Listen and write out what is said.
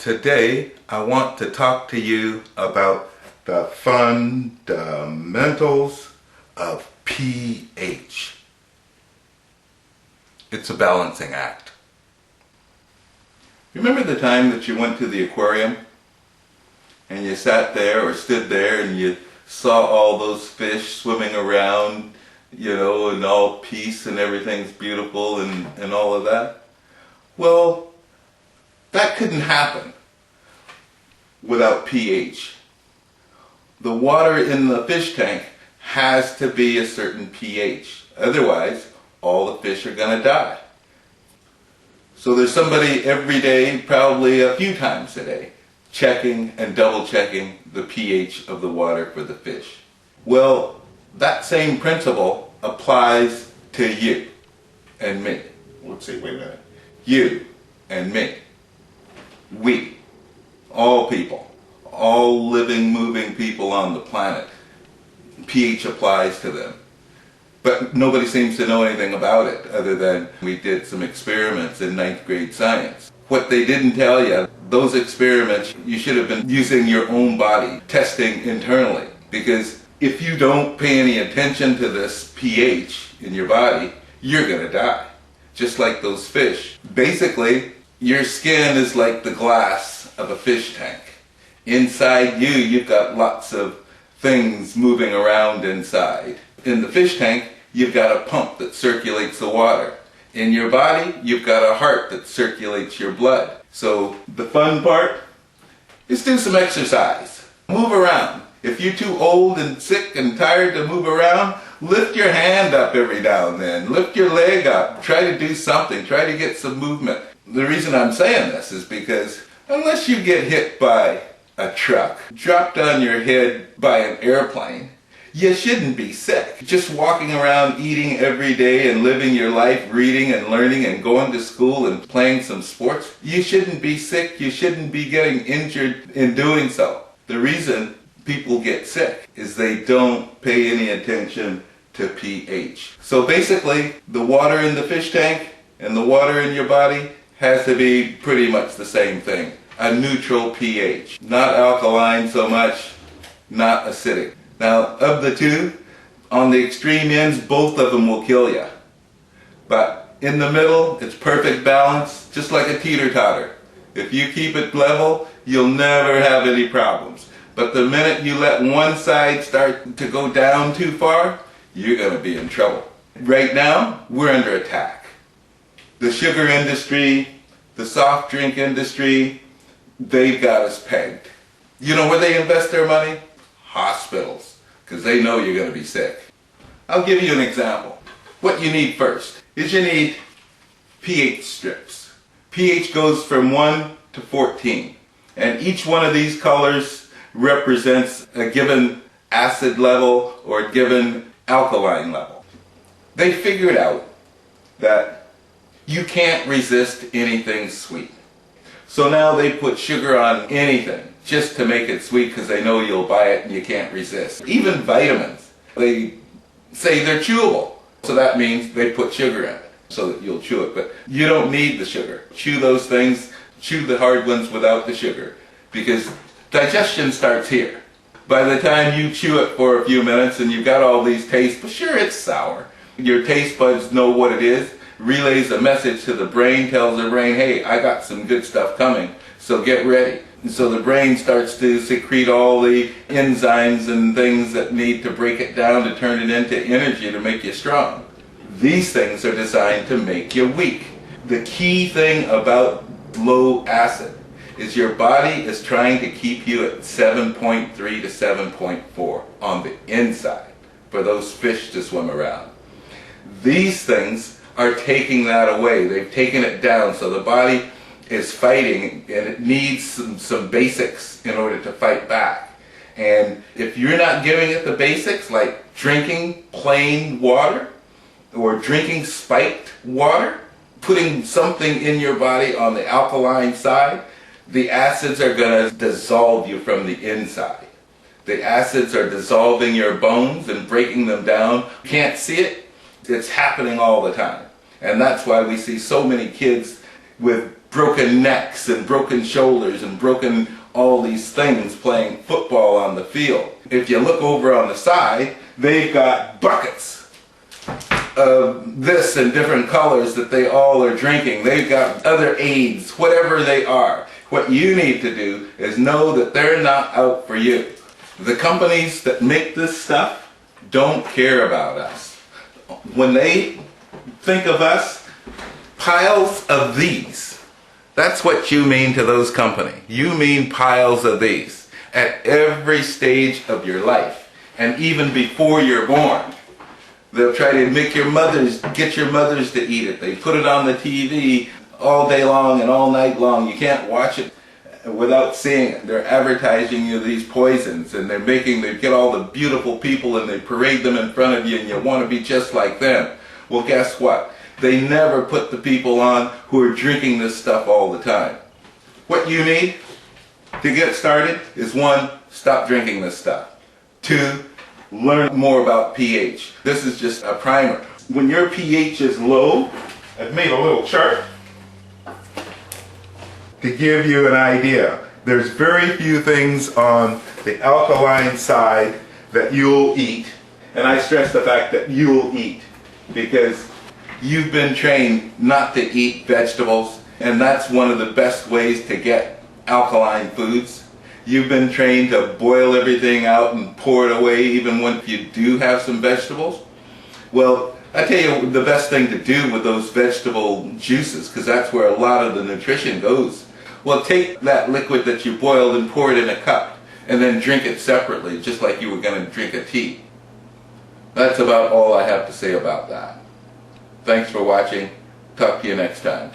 Today, I want to talk to you about the fundamentals of pH. It's a balancing act. Remember the time that you went to the aquarium and you sat there or stood there and you saw all those fish swimming around, and all peace and everything's beautiful and all of that? Well, that couldn't happen without pH. The water in the fish tank has to be a certain pH. Otherwise, all the fish are going to die. So there's somebody every day, probably a few times a day, checking and double checking the pH of the water for the fish. Well, that same principle applies to you and me. Let's see, wait a minute. You and me. We. All people. All living, moving people on the planet. pH applies to them. But nobody seems to know anything about it other than we did some experiments in 9th grade science. What they didn't tell you, those experiments, you should have been using your own body, testing internally. Because if you don't pay any attention to this pH in your body, you're going to die. Just like those fish. Basically, your skin is like the glass of a fish tank. Inside you, you've got lots of things moving around inside. In the fish tank, you've got a pump that circulates the water. In your body, you've got a heart that circulates your blood. So the fun part is do some exercise. Move around. If you're too old and sick and tired to move around, lift your hand up every now and then. Lift your leg up. Try to do something. Try to get some movement. The reason I'm saying this is because unless you get hit by a truck, dropped on your head by an airplane, you shouldn't be sick. Just walking around eating every day and living your life, reading and learning and going to school and playing some sports, you shouldn't be sick. You shouldn't be getting injured in doing so. The reason people get sick is they don't pay any attention to pH. So basically, the water in the fish tank and the water in your body has to be pretty much the same thing. A neutral pH. Not alkaline so much, not acidic. Now, of the two, on the extreme ends, both of them will kill you. But in the middle, it's perfect balance, just like a teeter-totter. If you keep it level, you'll never have any problems. But the minute you let one side start to go down too far, you're going to be in trouble. Right now, we're under attack. The sugar industry, the soft drink industry, they've got us pegged. You know where they invest their money? Hospitals, because they know you're going to be sick. I'll give you an example. What you need first is you need pH strips. pH goes from 1 to 14, and each one of these colors represents a given acid level or a given alkaline level. They figured out that you can't resist anything sweet. So now they put sugar on anything just to make it sweet because they know you'll buy it and you can't resist. Even vitamins, they say they're chewable. So that means they put sugar in it so that you'll chew it. But you don't need the sugar. Chew those things, chew the hard ones without the sugar because digestion starts here. By the time you chew it for a few minutes and you've got all these tastes, but sure, it's sour. Your taste buds know what it is, relays a message to the brain, tells the brain, hey, I got some good stuff coming, so get ready. And so the brain starts to secrete all the enzymes and things that need to break it down to turn it into energy to make you strong. These things are designed to make you weak. The key thing about low acid is your body is trying to keep you at 7.3 to 7.4 on the inside for those fish to swim around. These things are taking that away. They've taken it down, so the body is fighting and it needs some basics in order to fight back. And if you're not giving it the basics, like drinking plain water or drinking spiked water, putting something in your body on the alkaline side, the acids are going to dissolve you from the inside. The acids are dissolving your bones and breaking them down. You can't see it. It's happening all the time. And that's why we see so many kids with broken necks and broken shoulders and broken all these things playing football on the field. If you look over on the side, they've got buckets of this in different colors that they all are drinking. They've got other aids, whatever they are. What you need to do is know that they're not out for you. The companies that make this stuff don't care about us. When they think of us, piles of these. That's what you mean to those companies. You mean piles of these at every stage of your life, and even before you're born. They'll try to make get your mothers to eat it. They put it on the TV all day long and all night long. You can't watch it without seeing it. They're advertising you these poisons, and they get all the beautiful people and they parade them in front of you, and you want to be just like them. Well, guess what? They never put the people on who are drinking this stuff all the time. What you need to get started is 1, stop drinking this stuff. 2, learn more about pH. This is just a primer. When your pH is low, I've made a little chart to give you an idea. There's very few things on the alkaline side that you'll eat, and I stress the fact that you'll eat, because you've been trained not to eat vegetables, and that's one of the best ways to get alkaline foods. You've been trained to boil everything out and pour it away even when you do have some vegetables. Well, I tell you the best thing to do with those vegetable juices, because that's where a lot of the nutrition goes. Well, take that liquid that you boiled and pour it in a cup, and then drink it separately, just like you were going to drink a tea. That's about all I have to say about that. Thanks for watching. Talk to you next time.